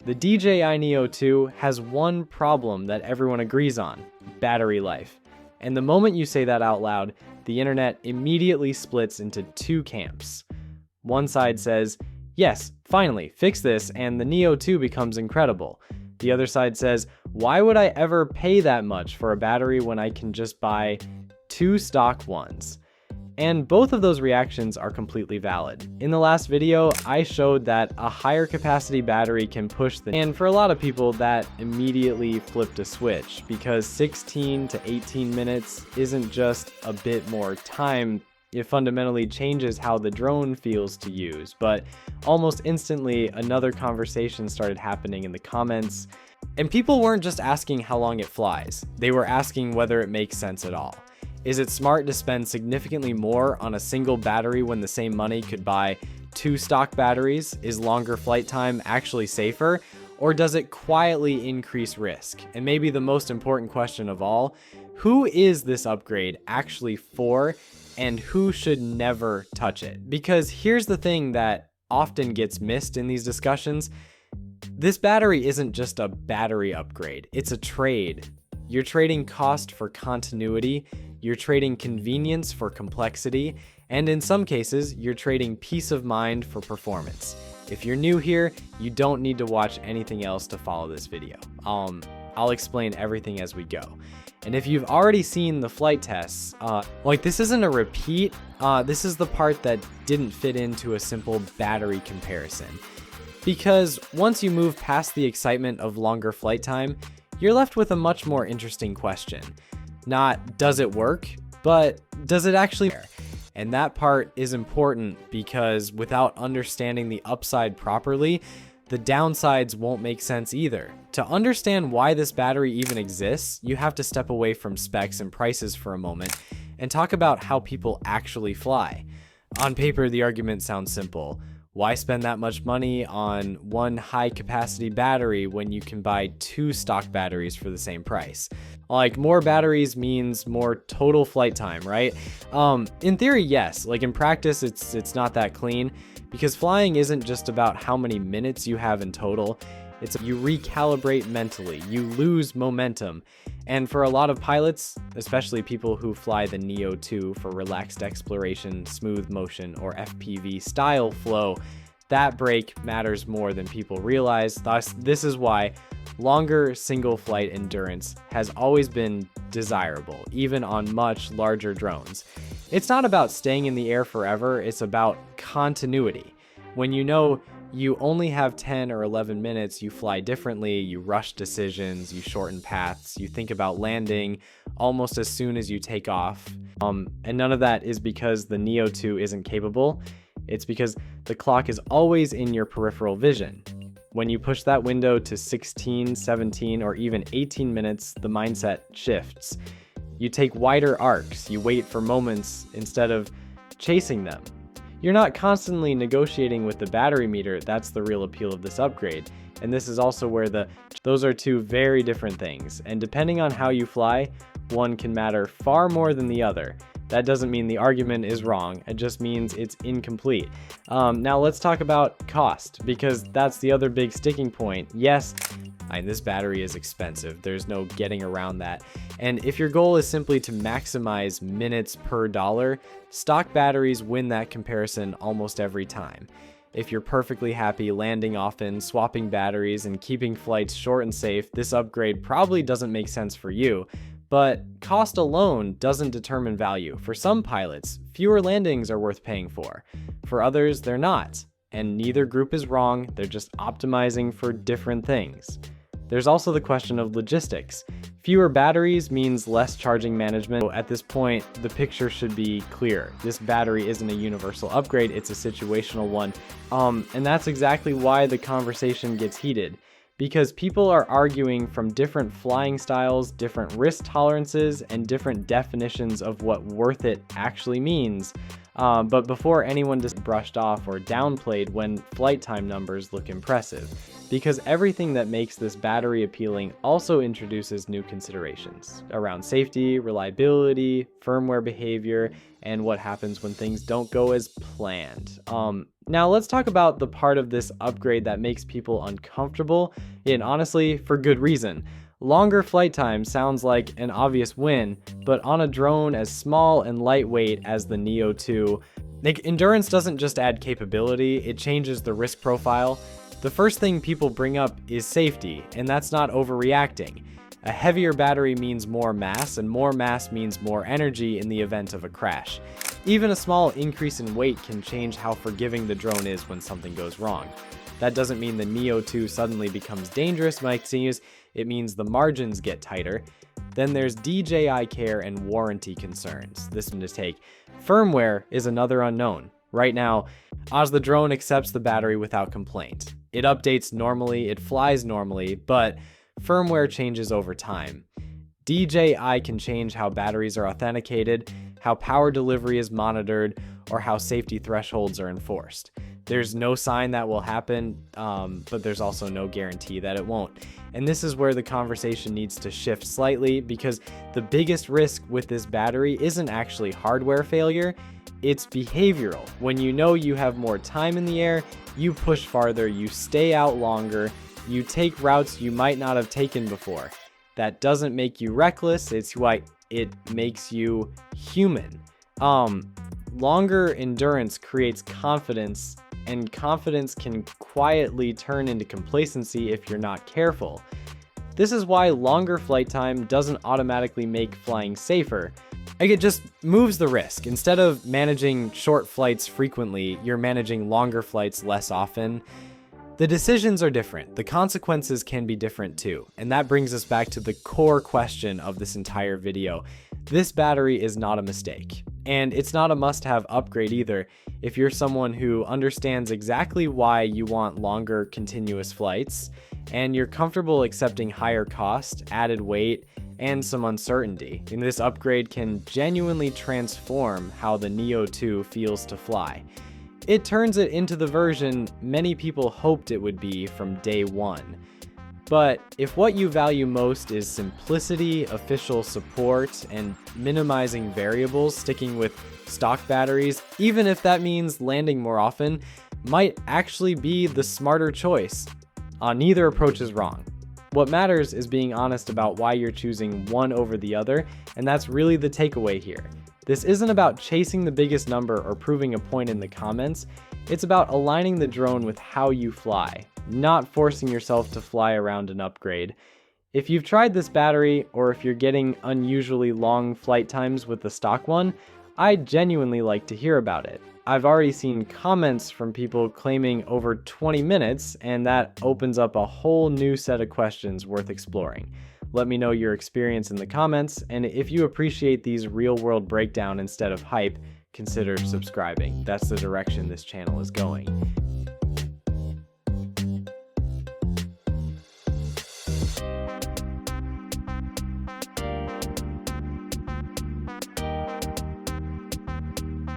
The DJI Neo 2 has one problem that everyone agrees on: battery life. And the moment you say that out loud, the internet immediately splits into two camps. One side says, yes, finally, fix this and the Neo 2 becomes incredible. The other side says, why would I ever pay that much for a battery when I can just buy two stock ones? And both of those reactions are completely valid. In the last video, I showed that a higher capacity battery can push the... And for a lot of people, that immediately flipped a switch, because 16 to 18 minutes isn't just a bit more time. It fundamentally changes how the drone feels to use. But almost instantly, another conversation started happening in the comments. And people weren't just asking how long it flies. They were asking whether it makes sense at all. Is it smart to spend significantly more on a single battery when the same money could buy two stock batteries? Is longer flight time actually safer? Or does it quietly increase risk? And maybe the most important question of all, who is this upgrade actually for, and who should never touch it? Because here's the thing that often gets missed in these discussions. This battery isn't just a battery upgrade, it's a trade. You're trading cost for continuity, you're trading convenience for complexity, and in some cases, you're trading peace of mind for performance. If you're new here, you don't need to watch anything else to follow this video. I'll explain everything as we go. And if you've already seen the flight tests, this isn't a repeat, this is the part that didn't fit into a simple battery comparison. Because once you move past the excitement of longer flight time, you're left with a much more interesting question. Not does it work, but does it actually work? And that part is important because without understanding the upside properly, the downsides won't make sense either. To understand why this battery even exists, you have to step away from specs and prices for a moment and talk about how people actually fly. On paper, the argument sounds simple. Why spend that much money on one high capacity battery when you can buy two stock batteries for the same price? Like, more batteries means more total flight time, right? In theory, yes. Like, in practice, it's not that clean, because flying isn't just about how many minutes you have in total. It's you recalibrate mentally, you lose momentum. And for a lot of pilots, especially people who fly the Neo 2 for relaxed exploration, smooth motion, or FPV style flow, that break matters more than people realize. Thus, this is why longer single flight endurance has always been desirable, even on much larger drones. It's not about staying in the air forever, it's about continuity. When you know you only have 10 or 11 minutes, you fly differently, you rush decisions, you shorten paths, you think about landing almost as soon as you take off. And none of that is because the Neo 2 isn't capable. It's because the clock is always in your peripheral vision. When you push that window to 16, 17, or even 18 minutes, the mindset shifts. You take wider arcs, you wait for moments instead of chasing them. You're not constantly negotiating with the battery meter. That's the real appeal of this upgrade. And this is also where those are two very different things. And depending on how you fly, one can matter far more than the other. That doesn't mean the argument is wrong. It just means it's incomplete. Now let's talk about cost, because that's the other big sticking point. Yes, this battery is expensive. There's no getting around that. And if your goal is simply to maximize minutes per dollar, stock batteries win that comparison almost every time. If you're perfectly happy landing often, swapping batteries, and keeping flights short and safe, this upgrade probably doesn't make sense for you. But cost alone doesn't determine value. For some pilots, fewer landings are worth paying for. For others, they're not. And neither group is wrong, they're just optimizing for different things. There's also the question of logistics. Fewer batteries means less charging management. So at this point, the picture should be clear. This battery isn't a universal upgrade, it's a situational one. And that's exactly why the conversation gets heated. Because people are arguing from different flying styles, different risk tolerances, and different definitions of what worth it actually means. But before anyone just brushed off or downplayed when flight time numbers look impressive. Because everything that makes this battery appealing also introduces new considerations around safety, reliability, firmware behavior, and what happens when things don't go as planned. Now let's talk about the part of this upgrade that makes people uncomfortable, and honestly, for good reason. Longer flight time sounds like an obvious win, but on a drone as small and lightweight as the Neo 2, endurance doesn't just add capability, it changes the risk profile. The first thing people bring up is safety, and that's not overreacting. A heavier battery means more mass, and more mass means more energy in the event of a crash. Even a small increase in weight can change how forgiving the drone is when something goes wrong. That doesn't mean the Neo 2 suddenly becomes dangerous, Mike continues. It means the margins get tighter. Then there's DJI care and warranty concerns. This one to take. Firmware is another unknown. Right now, the drone accepts the battery without complaint. It updates normally, it flies normally, but firmware changes over time. DJI can change how batteries are authenticated, how power delivery is monitored, or how safety thresholds are enforced. There's no sign that will happen, but there's also no guarantee that it won't. And this is where the conversation needs to shift slightly, because the biggest risk with this battery isn't actually hardware failure, it's behavioral. When you know you have more time in the air, you push farther, you stay out longer, you take routes you might not have taken before. That doesn't make you reckless, it's why it makes you human. Longer endurance creates confidence, and confidence can quietly turn into complacency if you're not careful. This is why longer flight time doesn't automatically make flying safer. Like, it just moves the risk. Instead of managing short flights frequently, you're managing longer flights less often. The decisions are different. The consequences can be different too. And that brings us back to the core question of this entire video. This battery is not a mistake. And it's not a must-have upgrade either. If you're someone who understands exactly why you want longer continuous flights, and you're comfortable accepting higher cost, added weight, and some uncertainty, and this upgrade can genuinely transform how the Neo 2 feels to fly. It turns it into the version many people hoped it would be from day one. But if what you value most is simplicity, official support, and minimizing variables, sticking with stock batteries, even if that means landing more often, might actually be the smarter choice. Neither approach is wrong. What matters is being honest about why you're choosing one over the other, and that's really the takeaway here. This isn't about chasing the biggest number or proving a point in the comments. It's about aligning the drone with how you fly, not forcing yourself to fly around an upgrade. If you've tried this battery, or if you're getting unusually long flight times with the stock one, I'd genuinely like to hear about it. I've already seen comments from people claiming over 20 minutes, and that opens up a whole new set of questions worth exploring. Let me know your experience in the comments, and if you appreciate these real-world breakdown instead of hype, consider subscribing. That's the direction this channel is going.